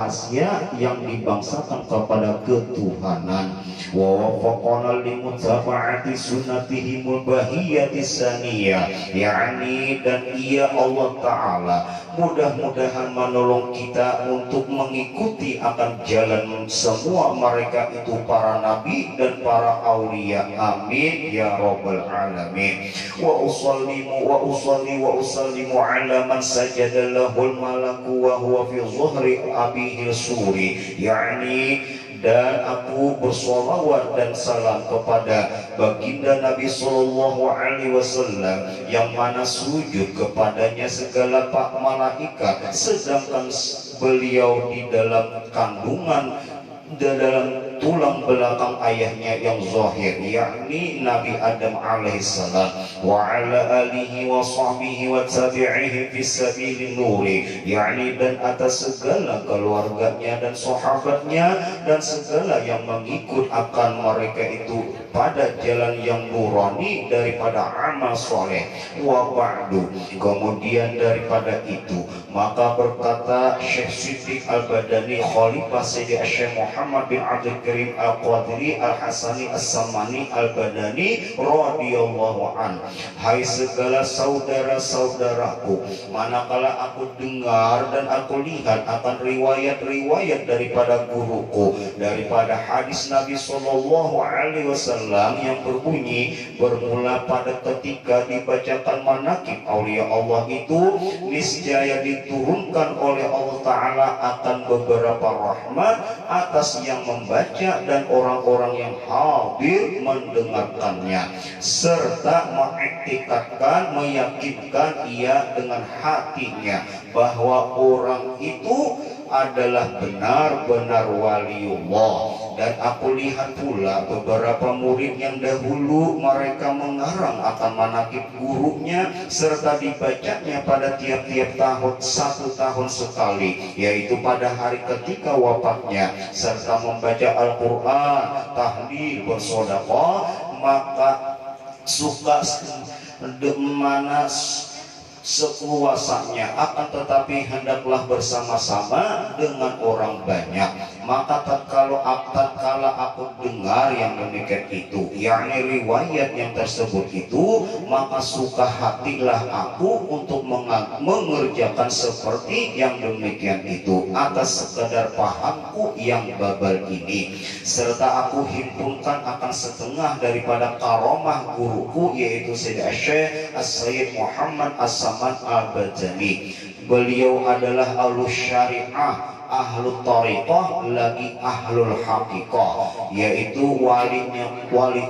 rahasia yang dibangsakan kepada ketuhanan. Wa wafaqana limutaba'ati sunnatihi mubahiyati saniyah, yakni dan ia Allah Ta'ala mudah-mudahan menolong kita untuk mengikuti akan jalan semua mereka itu para nabi dan para aulia. Amin ya rabbal alamin. Wa usallimu ala man sajada lahul malaku wa huwa fi zuhri abihil suri, yakni dan aku bersolawat dan salam kepada baginda Nabi Sallallahu Alaihi Wasallam yang mana sujud kepadanya segala pak malaikat, sedangkan beliau di dalam kandungan, dalam tulang belakang ayahnya yang zahir, yakni Nabi Adam alaihissalam, wa ala alihi wa sahbihi wa tabi'ihi fi sabilin nuri, yakni dan atas segala keluarganya dan sahabatnya dan segala yang mengikut akan mereka itu pada jalan yang nurani daripada amal soleh. Wa ba'du, kemudian daripada itu maka berkata Syekh Siddiq Al-Badani Khalifah Sayyidi Syekh Muhammad bin Abdul Karim Al-Qadiri Al-Hasani As-Samani Al-Badani radhiyallahu an, hai segala saudara-saudaraku, manakala aku dengar dan aku lihat akan riwayat-riwayat daripada guruku, daripada hadis Nabi Sallallahu Alaihi Wasallam yang berbunyi, bermula pada ketika dibacakan manaqib aulia Allah itu niscaya diturunkan oleh Allah Ta'ala akan beberapa rahmat atas yang membaca dan orang-orang yang hadir mendengarkannya, serta mengiktikadkan, meyakinkan ia dengan hatinya bahwa orang itu adalah benar-benar waliullah. Dan aku lihat pula beberapa murid yang dahulu mereka mengarang akan manaqib gurunya serta dibacanya pada tiap-tiap tahun, 1 tahun sekali, yaitu pada hari ketika wafatnya, serta membaca Al-Quran, tahlil, bersedekah, maka suka mana sekuasanya, akan tetapi hendaklah bersama-sama dengan orang banyak. Maka tatkala aku dengar yang demikian itu, yakni riwayat yang tersebut itu, maka suka hatilah aku untuk mengerjakan seperti yang demikian itu atas sekedar pahamku yang babal ini, serta aku himpunkan akan setengah daripada karomah guruku, yaitu Syekh As-Sayyid Muhammad As-Samad Al-Badani. Beliau adalah ahlus syariah, ahlul tariqah, lagi ahlul haqiqah, yaitu wali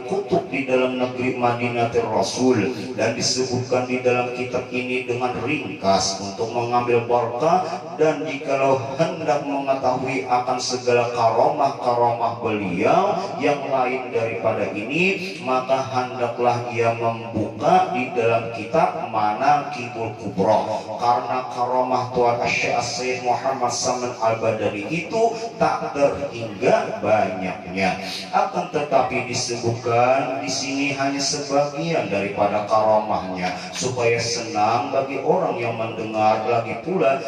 kutub di dalam negeri Madinatul Rasul, dan disebutkan di dalam kitab ini dengan ringkas untuk mengambil berkah. Dan jikalau hendak mengetahui akan segala karomah-karomah beliau yang lain daripada ini, maka hendaklah ia membuka di dalam kitab Manaqibul Kubra, karena karomah Tuan Syekh Sayyid Muhammad Saman Al-Badani itu tak terhingga banyaknya. Akan tetapi disebutkan di sini hanya sebagian daripada karomahnya, supaya senang bagi orang yang mendengar, lagi pula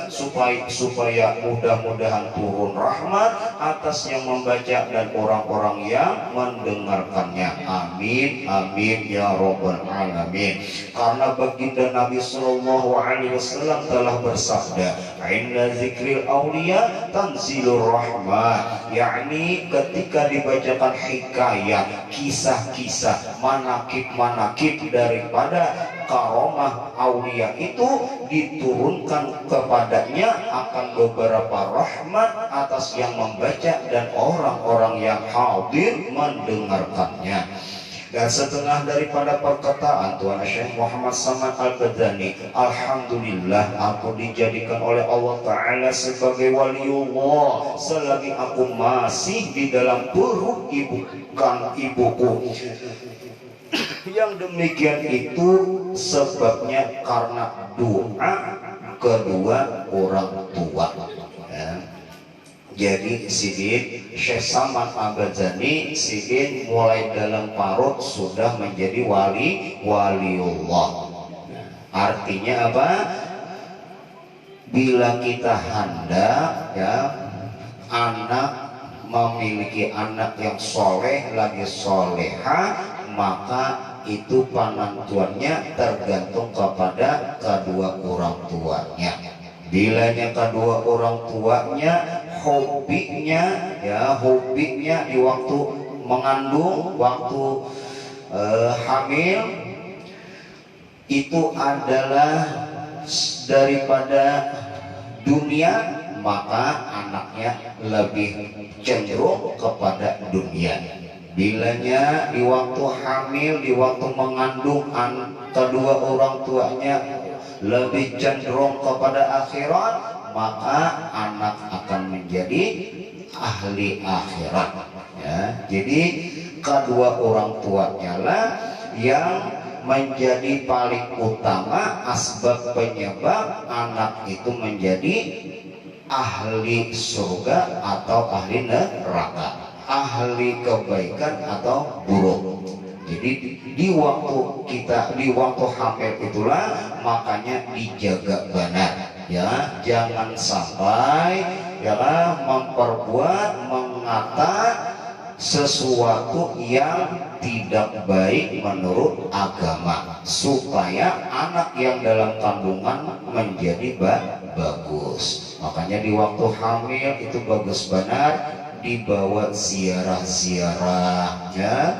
supaya mudah-mudahan turun rahmat atas yang membaca dan orang-orang yang mendengarkannya. Amin amin ya rabbal alamin. Karena baginda Nabi Sallallahu Alaihi Wasallam telah bersabda, inna zikril awliya tanzilur rahmat, yakni ketika dibacakan hikayat, kisah-kisah, manaqib-manaqib daripada karomah aulia itu, diturunkan kepadanya akan beberapa rahmat atas yang membaca dan orang-orang yang hadir mendengarkannya. Dan setengah daripada perkataan Tuan Syekh Muhammad Samad Al-Badani, alhamdulillah aku dijadikan oleh Allah Ta'ala sebagai waliullah selagi aku masih di dalam perut ibuku. Yang demikian itu sebabnya karena doa kedua orang tua. Jadi Sidin Syekh Samad Al-Badani, Sidin mulai dalam parut sudah menjadi waliullah. Artinya apa? Bila kita hendak ya anak memiliki anak yang soleh lagi soleha, maka itu penentuannya tergantung kepada kedua orang tuanya. Bilanya kedua orang tuanya hobinya di waktu mengandung, waktu hamil itu adalah daripada dunia, maka anaknya lebih cenderung kepada dunia. Bilanya di waktu hamil, di waktu mengandung, kedua orang tuanya lebih cenderung kepada akhirat, maka anak akan menjadi ahli akhirat. Ya, jadi kedua orang tuanya lah yang menjadi paling utama asbab penyebab anak itu menjadi ahli surga atau ahli neraka, ahli kebaikan atau buruk. Jadi di waktu hamil itulah makanya dijaga benar, ya, jangan sampai memperbuat, mengata sesuatu yang tidak baik menurut agama, supaya anak yang dalam kandungan menjadi bagus. Makanya di waktu hamil itu bagus benar dibawa ziarah-ziarah, ya,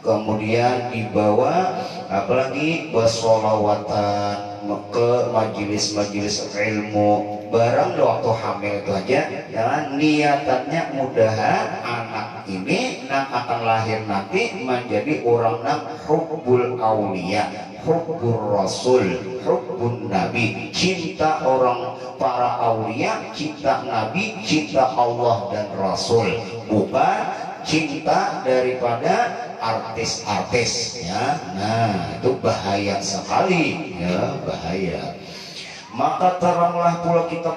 kemudian dibawa apalagi bersolawatan ke majelis-majelis ilmu barang waktu hamil itu aja, ya, niatannya mudahan anak ini akan lahir nanti menjadi orang yang hubbul aulia, hubbur rasul, hubbun nabi, cinta orang para aulia, cinta nabi, cinta Allah dan rasul, bukan cinta daripada artis-artis, ya. Nah, itu bahaya sekali, ya, bahaya. Maka teranglah pula kita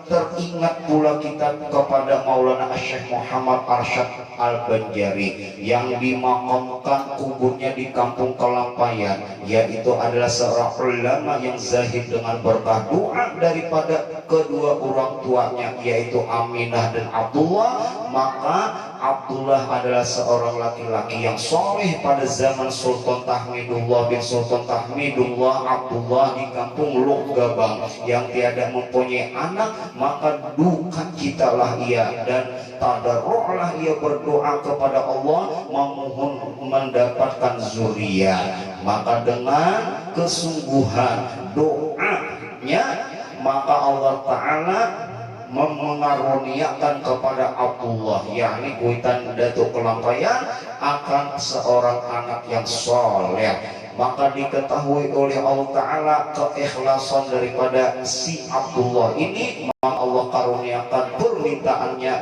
teringat pula kita kepada Maulana Syekh Muhammad Arsyad Al-Banjari yang dimakamkan kuburnya di Kampung Kelampayan, yaitu adalah seorang ulama yang zahid dengan berkah doa daripada kedua orang tuanya, yaitu Aminah dan Abdullah. Maka Abdullah adalah seorang laki-laki yang soleh pada zaman Sultan Tahmidullah bin Sultan Tahmidullah Abdullah di kampung Lugabang yang tiada mempunyai anak, maka duka citalah ia dan tadarru'lah ia berdoa kepada Allah memohon mendapatkan zuriat. Maka dengan kesungguhan doanya, maka Allah Ta'ala mengaruniakan kepada Abdullah, yakni kuitan Datuk Kelampayan, akan seorang anak yang soleh. Maka diketahui oleh Allah Ta'ala keikhlasan daripada si Abdullah ini, maka Allah karuniakan permintaannya,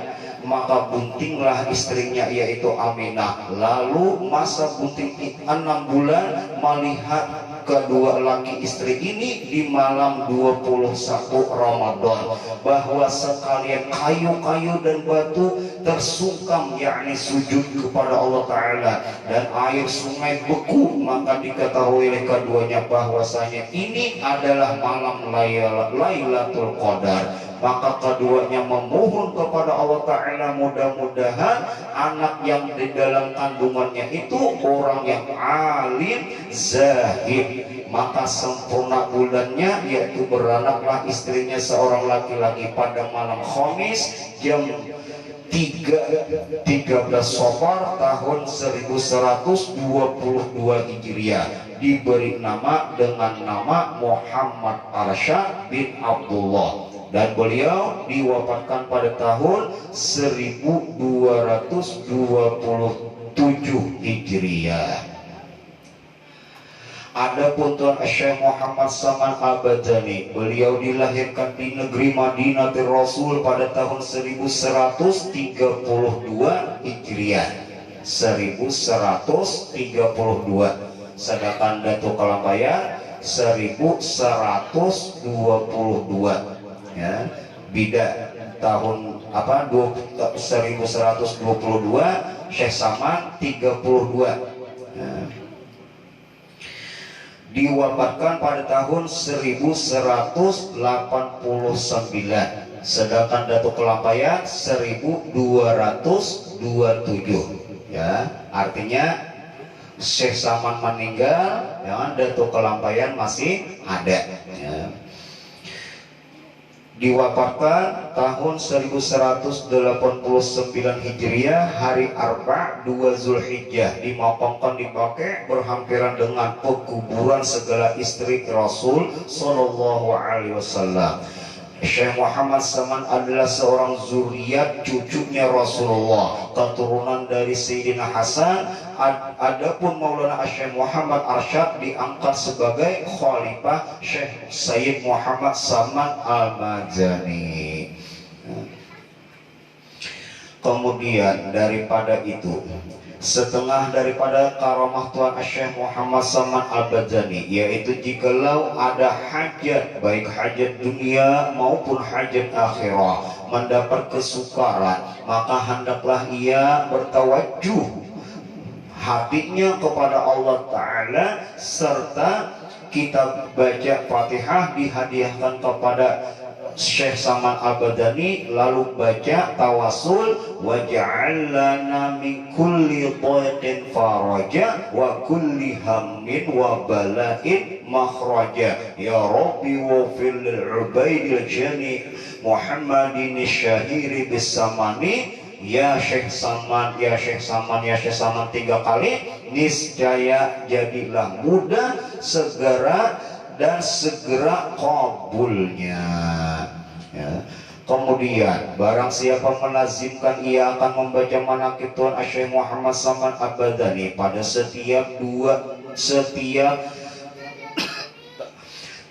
maka buntinglah istrinya yaitu Aminah. Lalu masa bunting 6 bulan melihat kedua laki istri ini di malam 21 Ramadan, bahwa sekalian kayu-kayu dan batu tersungkam, yakni sujud kepada Allah Ta'ala, dan air sungai beku. Maka diketahui oleh keduanya bahwasanya ini adalah malam Lailatul Qadar. Maka keduanya memohon kepada Allah Ta'ala mudah-mudahan anak yang di dalam kandungannya itu orang yang alim zahid. Maka sempurna bulannya, yaitu beranaklah istrinya seorang laki-laki pada malam Khamis jam 13 Safar tahun 1122 Hijriah, diberi nama dengan nama Muhammad Arsyad bin Abdullah, dan beliau diwafatkan pada tahun 1227 Hijriah. Adapun Tuan Syekh Muhammad Saman Al-Badani, beliau dilahirkan di negeri Madinah Rasul pada tahun 1132 Hijriah, 1132. Sedangkan Datuk Kelampayan 1122, ya. Beda tahun 1122, Syekh Saman 32, ya. Diwafatkan pada tahun 1189. sedangkan Datuk Kelampayan 1227 ya. Artinya Syekh Saman meninggal, ya, Datuk Kelampayan masih ada ya. Diwafatkan tahun 1189 Hijriah, hari Arba' 2 Zulhijjah, dimakamkan di Baqi' berhampiran dengan pekuburan segala istri Rasul sallallahu alaihi wasallam. Syekh Muhammad Saman adalah seorang zuriat cucunya Rasulullah, keturunan dari Sayyidina Hasan. Adapun Maulana Syekh Muhammad Arsyad diangkat sebagai khalifah Syekh Sayyid Muhammad Saman Al-Majani. Kemudian daripada itu, setengah daripada karamah Tuan Syekh Muhammad Saman Al-Bajani, yaitu jikalau ada hajat, baik hajat dunia maupun hajat akhirah, mendapat kesukaran, maka hendaklah ia bertawajuh hatinya kepada Allah Ta'ala, serta kita baca Fatihah dihadiahkan kepada Syekh Saman Al-Badani, lalu baca tawasul, waj'al lana min kulli dhaiqin faraja wa kulli hammin wa bala'in makhraja ya Rabbi wa fil ubaidil jani Muhammadin syahiri bisamani. Ya Syekh Saman, ya Syekh Saman, ya Syekh Saman 3 kali, niscaya jadilah mudah segera dan segera kabulnya ya. Kemudian barang siapa melazimkan, ia akan membaca manaqib Tuan Syekh Muhammad Saman Al-Badani pada setiap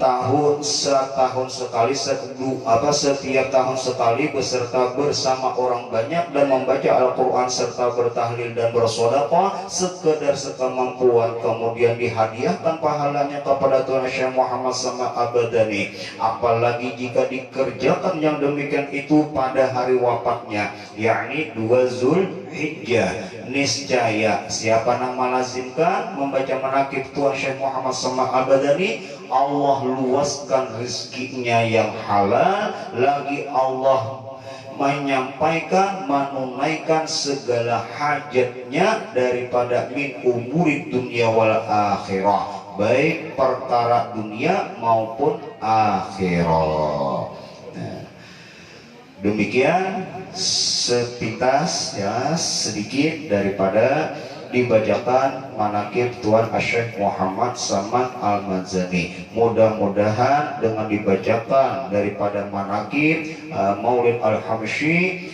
setahun sekali, setiap tahun sekali, beserta bersama orang banyak dan membaca Al-Quran serta bertahlil dan bersedekah sekedar sekemampuan, kemudian dihadiahkan pahalanya kepada Tuan Syekh Muhammad Saman Al-Badani. Apalagi jika dikerjakan yang demikian itu pada hari wafatnya, yakni 2 Zulhijjah, niscaya siapa yang melazimkan membaca manaqib Tuan Syekh Muhammad Saman Al-Badani, Allah luaskan rezekinya yang halal, lagi Allah menyampaikan, menunaikan segala hajatnya daripada min umuri dunia wal akhirah, baik perkara dunia maupun akhirat. Nah, demikian sepintas ya, sedikit daripada dibacakan manaqib Tuan Syekh Muhammad Saman Al-Majani. Mudah-mudahan dengan dibacakan daripada manaqib Maulid Al-Habsyi,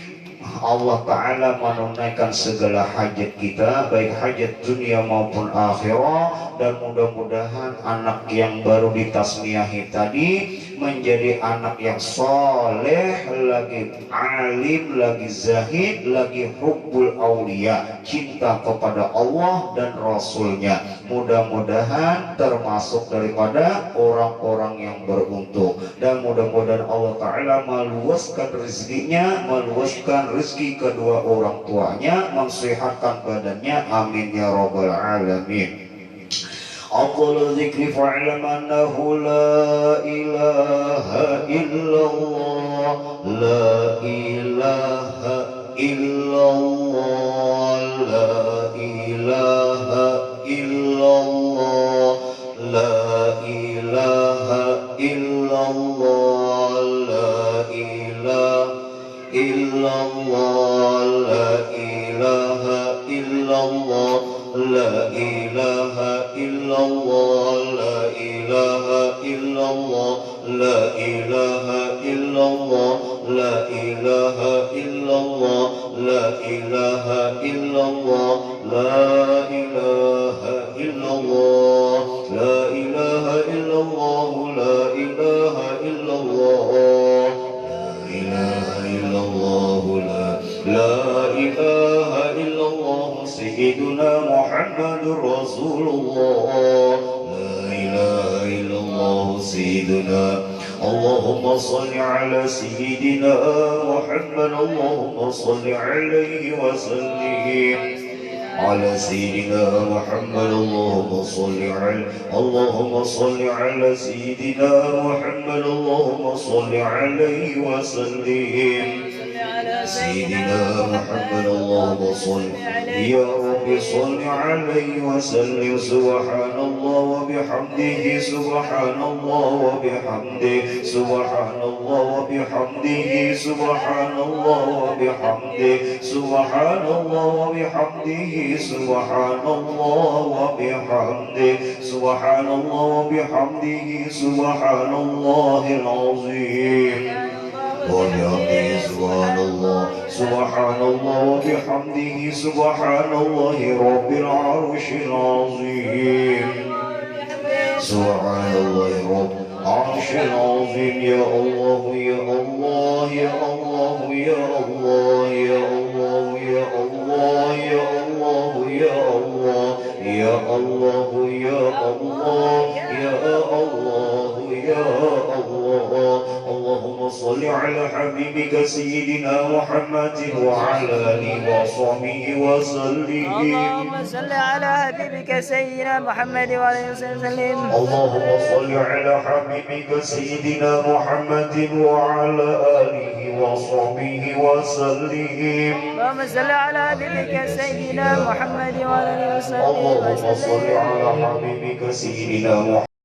Allah Ta'ala menunaikan segala hajat kita, baik hajat dunia maupun akhirat, dan mudah-mudahan anak yang baru ditasmiyahi tadi menjadi anak yang soleh, lagi alim, lagi zahid, lagi hubbul aulia, cinta kepada Allah dan Rasulnya. Mudah-mudahan termasuk daripada orang-orang yang beruntung, dan mudah-mudahan Allah Ta'ala meluaskan rezekinya, meluaskan rezeki kedua orang tuanya, mensehatkan badannya, amin ya rabbal alamin. Afdhalu dzikri fa'lam annahu la ilaha illallah, la ilaha illallah, la ilaha illallah, la ilaha illallah, la ilaha illallah, la ilaha illallah, la ilaha illallah, la ilaha illallah, la ilaha illallah, la ilaha illallah, la ilaha illallah, la ilaha illallah, la ilaha illallah, la ilaha illallah, la ilaha illallah, la ilaha illallah, sayyiduna Muhammadur Rasulullah, la ilaha illallah, sayyiduna. Allahumma salli ala sayyidina Muhammad, Allahumma salli alaihi wa sallim. على سيدنا محمد اللهم صل على سيدنا محمد اللهم صل عليه وسلم سيدنا محمد اللهم صل يا رب صل عليه وسلم سبحان الله وبحمده سبحان الله وبحمده سبحان الله وبحمده سبحان الله وبحمده سبحان الله وبحمده سبحان الله وبحمده سبحان الله وبحمده سبحان الله العظيم وبحمده سبحان الله سبحان الله وبحمده سبحان الله رب العرش العظيم سبحان الله رب العرش العظيم يا الله يا الله يا الله يا الله يا الله يا الله يا الله يا الله يا الله يا الله يا الله يا الله اللهم صل على حبيبك سيدنا محمد وعلى آله وصحبه وسلم اللهم صل على حبيبك سيدنا محمد وعلى آله وسلم اللهم صل على حبيبك سيدنا محمد وعلى آله وصحبه وسلم اللهم صل على حبيبك سيدنا محمد وعلى آله وسلم اللهم صل على حبيبك سيدنا محمد